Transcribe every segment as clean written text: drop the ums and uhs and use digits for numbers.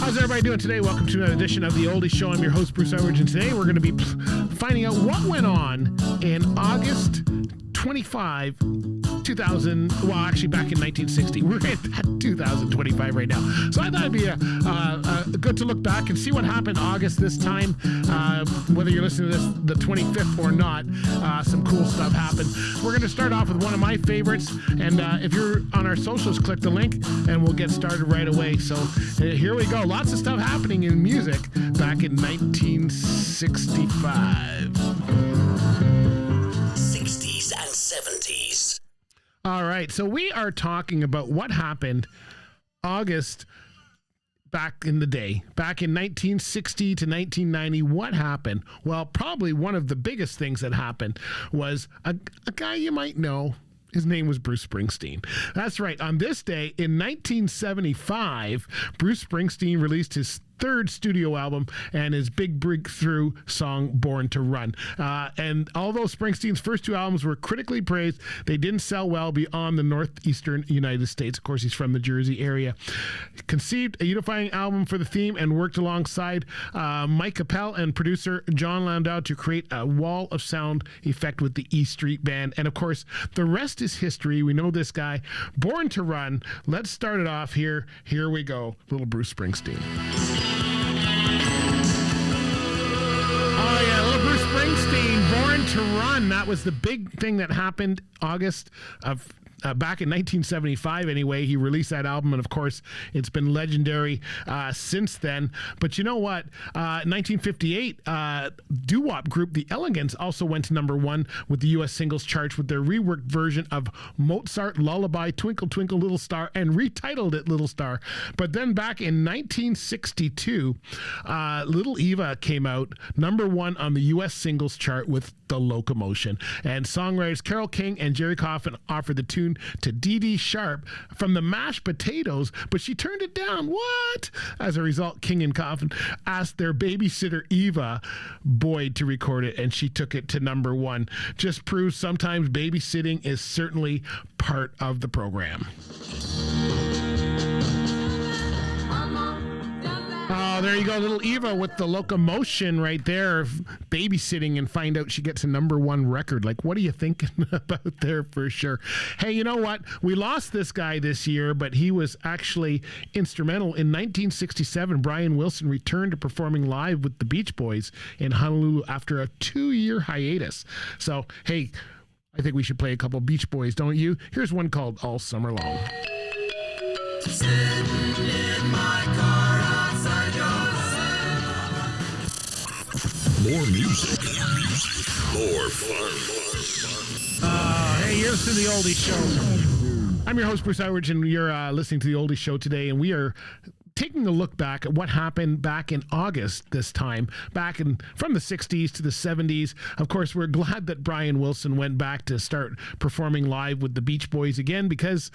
How's everybody doing today? Welcome to another edition of the Oldie Show. I'm your host, Bruce Outridge, and today we're going to be finding out what went on in August 25, 2000, well, actually back in 1960. We're at 2025 right now. So I thought it'd be good to look back and see what happened August this time. Whether you're listening to this the 25th or not, some cool stuff happened. We're going to start off with one of my favorites. And if you're on our socials, click the link and we'll get started right away. So here we go. Lots of stuff happening in music back in 1965. 60s and 70s. All right, so we are talking about what happened August back in the day, back in 1960 to 1990. What happened? Well, probably one of the biggest things that happened was a guy you might know. His name was Bruce Springsteen. That's right. On this day in 1975, Bruce Springsteen released his third studio album and his big breakthrough song, Born to Run. And although Springsteen's first two albums were critically praised, they didn't sell well beyond the northeastern United States. Of course, he's from the Jersey area. Conceived a unifying album for the theme and worked alongside Mike Capel and producer John Landau to create a wall of sound effect with the E Street Band. And of course, the rest is history. We know this guy. Born to Run. Let's start it off here. Here we go. Little Bruce Springsteen. Oh, yeah, little Bruce Springsteen, Born to Run. That was the big thing that happened August of back in 1975 anyway. He released that album, and of course, it's been legendary since then. But you know what? 1958, doo-wop group The Elegants also went to number one with the U.S. singles charts with their reworked version of Mozart Lullaby, Twinkle Twinkle Little Star, and retitled it Little Star. But then back in 1962, Little Eva came out number one on the U.S. singles chart with The Locomotion. And songwriters Carole King and Jerry Coffin offered the tune to Dee Dee Sharp from the Mashed Potatoes, but she turned it down. What? As a result, King and Coffin asked their babysitter Eva Boyd to record it, and she took it to number one. Just proves sometimes babysitting is certainly part of the program. Oh, there you go, little Eva with The Locomotion right there, babysitting, and find out she gets a number one record. Like, what are you thinking about there for sure? Hey, you know what? We lost this guy this year, but he was actually instrumental. In 1967, Brian Wilson returned to performing live with the Beach Boys in Honolulu after a 2-year hiatus. So, hey, I think we should play a couple Beach Boys, don't you? Here's one called All Summer Long. Sitting in my car outside your More music, more fun. Hey, you're listening to the Oldie Show. I'm your host, Bruce Outridge, and you're listening to the Oldie Show today, and we are taking a look back at what happened back in August this time, back in from the 60s to the 70s. Of course, we're glad that Brian Wilson went back to start performing live with the Beach Boys again because,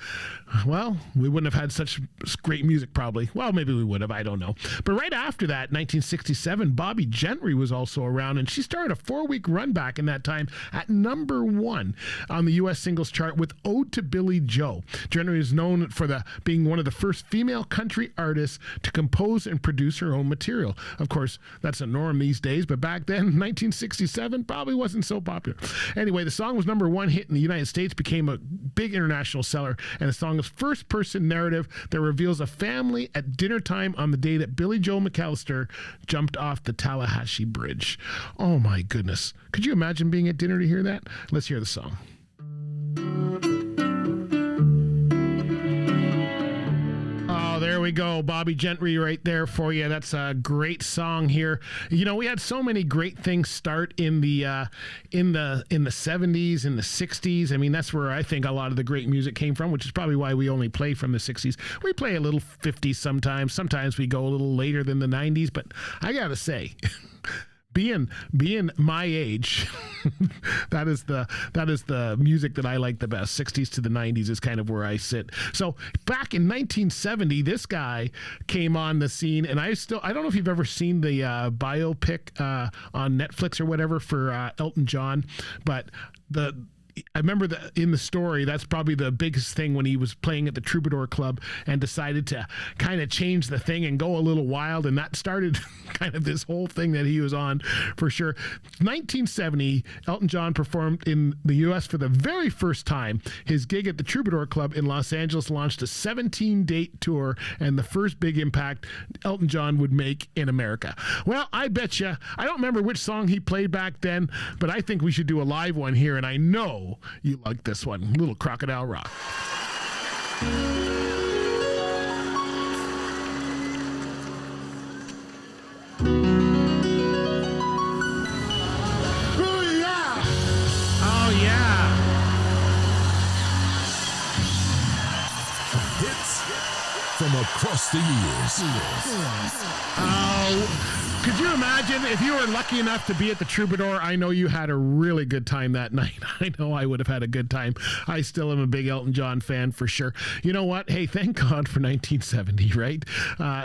well, we wouldn't have had such great music probably. Well, maybe we would have, I don't know. But right after that, 1967, Bobby Gentry was also around, and she started a 4-week run back in that time at number one on the U.S. singles chart with Ode to Billy Joe. Gentry is known for being one of the first female country artists to compose and produce her own material. Of course, that's a norm these days, but back then, 1967, probably wasn't so popular. Anyway, the song was number one hit in the United States, became a big international seller, and the song is first-person narrative that reveals a family at dinner time on the day that Billy Joe McAllister jumped off the Tallahatchie Bridge. Oh my goodness. Could you imagine being at dinner to hear that? Let's hear the song. There we go, Bobby Gentry right there for you. That's a great song here. You know, we had so many great things start in the 70s, in the 60s. I mean, that's where I think a lot of the great music came from, which is probably why we only play from the 60s. We play a little 50s sometimes. Sometimes we go a little later than the 90s, but I gotta say, being my age, that is the music that I like the best. 60s to the 90s is kind of where I sit. So back in 1970, this guy came on the scene, and I don't know if you've ever seen the biopic on Netflix or whatever for Elton John, but I remember that in the story, that's probably the biggest thing when he was playing at the Troubadour Club and decided to kind of change the thing and go a little wild. And that started kind of this whole thing that he was on for sure. 1970, Elton John performed in the U.S. for the very first time. His gig at the Troubadour Club in Los Angeles launched a 17-date tour and the first big impact Elton John would make in America. Well, I bet you, I don't remember which song he played back then, but I think we should do a live one here, and I know you like this one, Little Crocodile Rock. Oh, yeah! Oh, yeah! Hits from across the years. Oh, could you imagine if you were lucky enough to be at the Troubadour? I know you had a really good time that night. I know I would have had a good time. I still am a big Elton John fan for sure. You know what? Hey, thank God for 1970, right?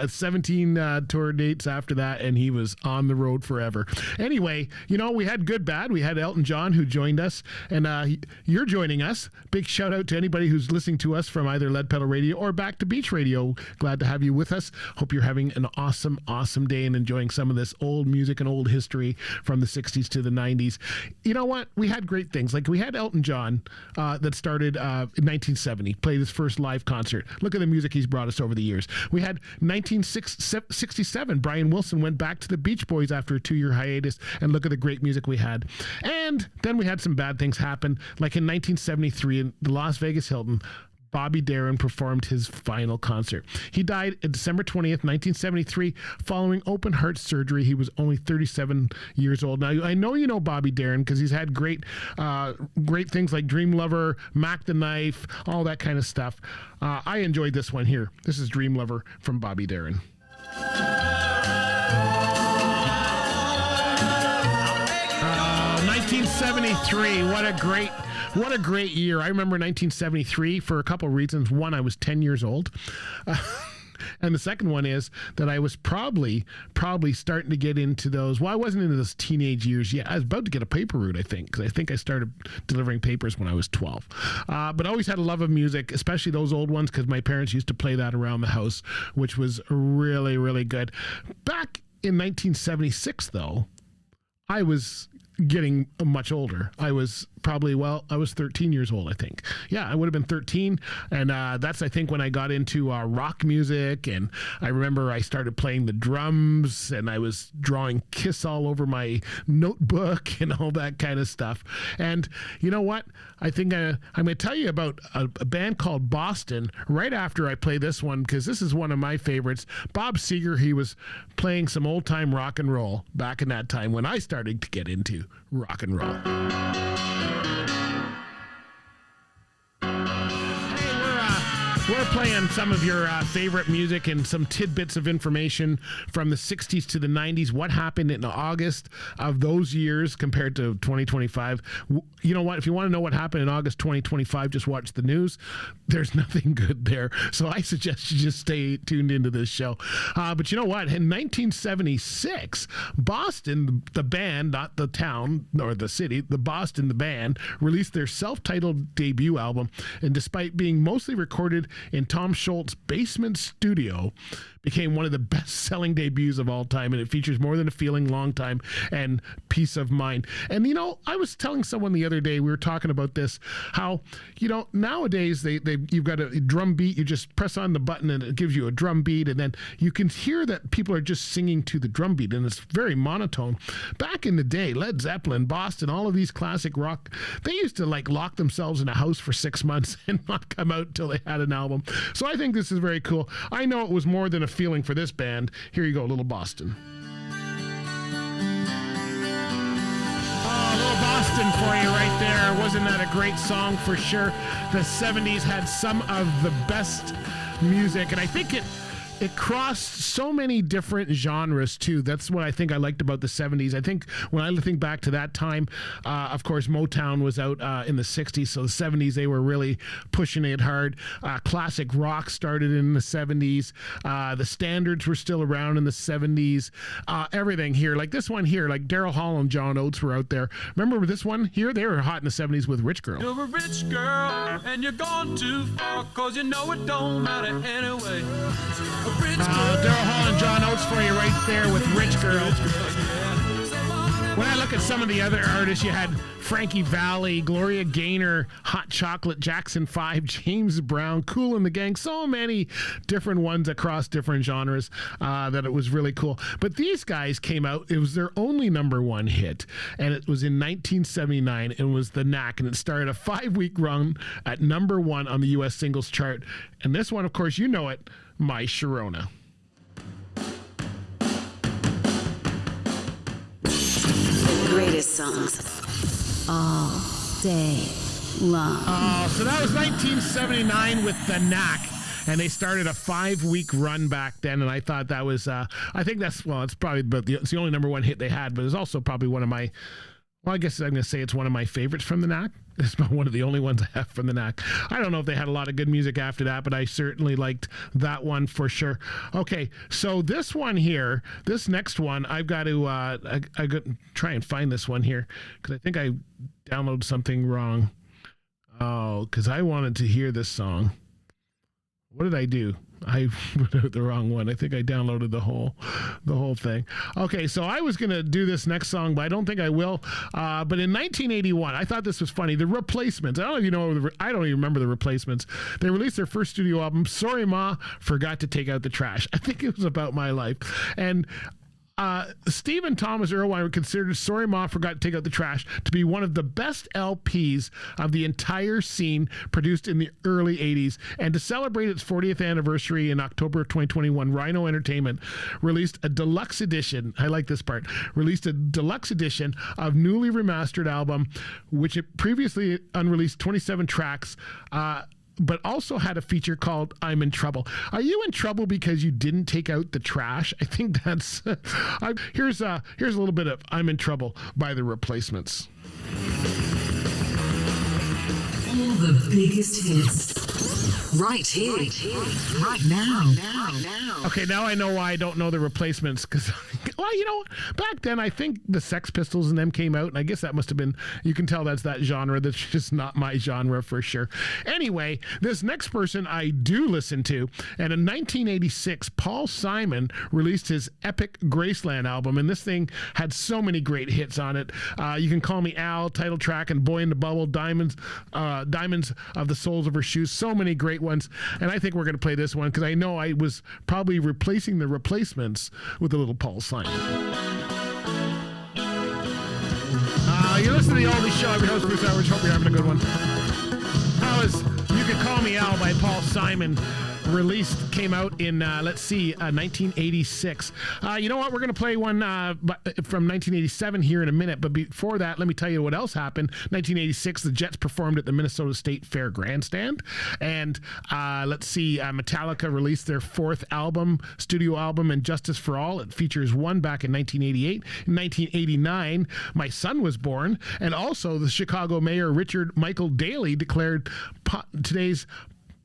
17 tour dates after that, and he was on the road forever. Anyway, you know, we had good, bad. We had Elton John who joined us, and you're joining us. Big shout out to anybody who's listening to us from either Lead Pedal Radio or Back to Beach Radio. Glad to have you with us. Hope you're having an awesome, awesome day and enjoying some of this old music and old history from the 60s to the 90s. You know what? We had great things. Like we had Elton John that started in 1970, played his first live concert. Look at the music he's brought us over the years. We had 1967, Brian Wilson went back to the Beach Boys after a 2-year hiatus, and look at the great music we had. And then we had some bad things happen, like in 1973 in the Las Vegas Hilton, Bobby Darin performed his final concert. He died on December 20th, 1973, following open heart surgery. He was only 37 years old. Now, I know you know Bobby Darin because he's had great things like Dream Lover, Mac the Knife, all that kind of stuff. I enjoyed this one here. This is Dream Lover from Bobby Darin. 1973, what a great year. I remember 1973 for a couple of reasons. One, I was 10 years old. And the second one is that I was probably starting to get into those. Well, I wasn't into those teenage years yet. I was about to get a paper route, I think, because I think I started delivering papers when I was 12. But I always had a love of music, especially those old ones, because my parents used to play that around the house, which was really, really good. Back in 1976, though, I was getting much older. I was 13 years old, I think. Yeah, I would have been 13. And that's, I think, when I got into rock music. And I remember I started playing the drums and I was drawing Kiss all over my notebook and all that kind of stuff. And you know what? I think I'm going to tell you about a band called Boston right after I play this one, because this is one of my favorites. Bob Seger, he was playing some old time rock and roll back in that time when I started to get into rock and roll. We're playing some of your favorite music and some tidbits of information from the 60s to the 90s. What happened in August of those years compared to 2025? You know what? If you want to know what happened in August 2025, just watch the news. There's nothing good there. So I suggest you just stay tuned into this show. But you know what? In 1976, Boston, the band, not the town or the city, the Boston, the band, released their self-titled debut album. And despite being mostly recorded in Tom Scholz's basement studio, became one of the best-selling debuts of all time, and it features More Than a Feeling, Long Time, and Peace of Mind. And, you know, I was telling someone the other day, we were talking about this, how, you know, nowadays you've got a drum beat, you just press on the button and it gives you a drum beat, and then you can hear that people are just singing to the drum beat, and it's very monotone. Back in the day, Led Zeppelin, Boston, all of these classic rock, they used to, like, lock themselves in a house for 6 months and not come out until they had an album. So I think this is very cool. I know it was more than a feeling for this band. Here you go, Little Boston. Oh, Little Boston for you right there. Wasn't that a great song for sure? The 70s had some of the best music, and I think it it crossed so many different genres too. That's what I think I liked about the 70s. I think when I think back to that time, of course, Motown was out in the 60s, so the 70s, they were really pushing it hard. Classic rock started in the 70s. The standards were still around in the 70s. Everything here, like this one here, like Daryl Hall and John Oates were out there. Remember this one here? They were hot in the 70s with Rich Girl. You're a rich girl, and you're gone too far, 'cause you know it don't matter anyway. A rich girl. Daryl Hall and John Oates for you right there with Rich Girl. When I look at some of the other artists, you had Frankie Valli, Gloria Gaynor, Hot Chocolate, Jackson 5, James Brown, Kool and the Gang, so many different ones across different genres that it was really cool. But these guys came out, it was their only number one hit, and it was in 1979, and it was The Knack, and it started a 5-week run at number one on the U.S. singles chart. And this one, of course, you know it, My Sharona. Greatest songs all day long. So that was 1979 with The Knack, and they started a 5-week run back then, and I thought that was, I think that's, well, it's probably, but it's the only number one hit they had, but it's also probably one of my, well, I guess I'm going to say it's one of my favorites from The Knack. It's one of the only ones I have from The Knack. I don't know if they had a lot of good music after that, but I certainly liked that one for sure. Okay, so this one here, this next one, I've got to I got to try and find this one here because I think I downloaded something wrong. Oh, because I wanted to hear this song. What did I do? I put out the wrong one. I think I downloaded the whole thing. Okay, so I was going to do this next song, but I don't think I will. But in 1981, I thought this was funny. The Replacements. I don't know if you know. I don't even remember the Replacements. They released their first studio album, Sorry Ma, Forgot to Take Out the Trash. I think it was about my life. And Steve and Thomas Erlewine considered Sorry Ma, Forgot to Take Out the Trash to be one of the best LPs of the entire scene produced in the early 80s. And to celebrate its 40th anniversary in October of 2021, Rhino Entertainment released a deluxe edition. I like this part. Released a deluxe edition of newly remastered album, which it previously unreleased 27 tracks, but also had a feature called I'm in Trouble. Are you in trouble because you didn't take out the trash? I think that's... here's a little bit of I'm in Trouble by The Replacements. All the biggest hits. Right here. Right now. Okay, now I know why I don't know The Replacements, because, well, you know, back then I think the Sex Pistols and them came out, and I guess that must have been, you can tell that's that genre. That's just not my genre for sure. Anyway, this next person I do listen to, and in 1986, Paul Simon released his epic Graceland album, and this thing had so many great hits on it. You Can Call Me Al, title track, and Boy in the Bubble, Diamonds of the Soles of Her Shoes, so many great ones. And I think we're going to play this one because I know I was probably replacing The Replacements with a little Paul Simon. You're listening to the Oldies Show. I'm your host, Bruce Outridge. Hope you're having a good one. That was You Can Call Me Al by Paul Simon. Came out in 1986. You know what? We're going to play one from 1987 here in a minute. But before that, let me tell you what else happened. 1986, the Jets performed at the Minnesota State Fair Grandstand. And Metallica released their fourth album, studio album, And Justice for All. It features one back in 1988. In 1989, my son was born. And also, the Chicago mayor, Richard Michael Daley, declared today's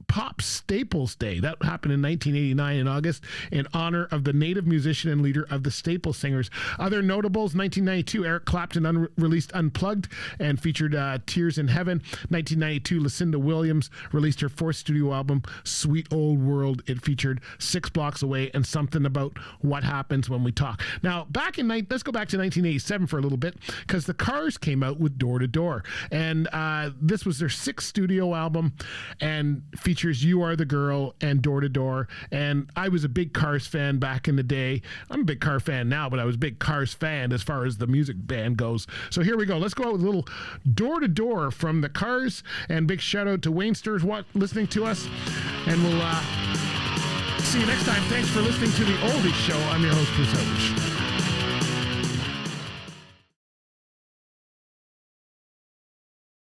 Pop Staples Day. That happened in 1989 in August in honor of the native musician and leader of the Staple Singers. Other notables, 1992, Eric Clapton released Unplugged and featured Tears in Heaven. 1992, Lucinda Williams released her fourth studio album, Sweet Old World. It featured 6 Blocks Away and Something About What Happens When We Talk. Now, let's go back to 1987 for a little bit, because the Cars came out with Door to Door. And this was their 6th studio album and featured You Are the Girl and Door to Door. And I was a big Cars fan back in the day. I'm a big Car fan now, but I was a big Cars fan as far as the music band goes. So here we go. Let's go out with a little Door to Door from the Cars. And big shout out to Wayne Sturz listening to us. And we'll see you next time. Thanks for listening to the Oldie Show. I'm your host, Bruce Outridge.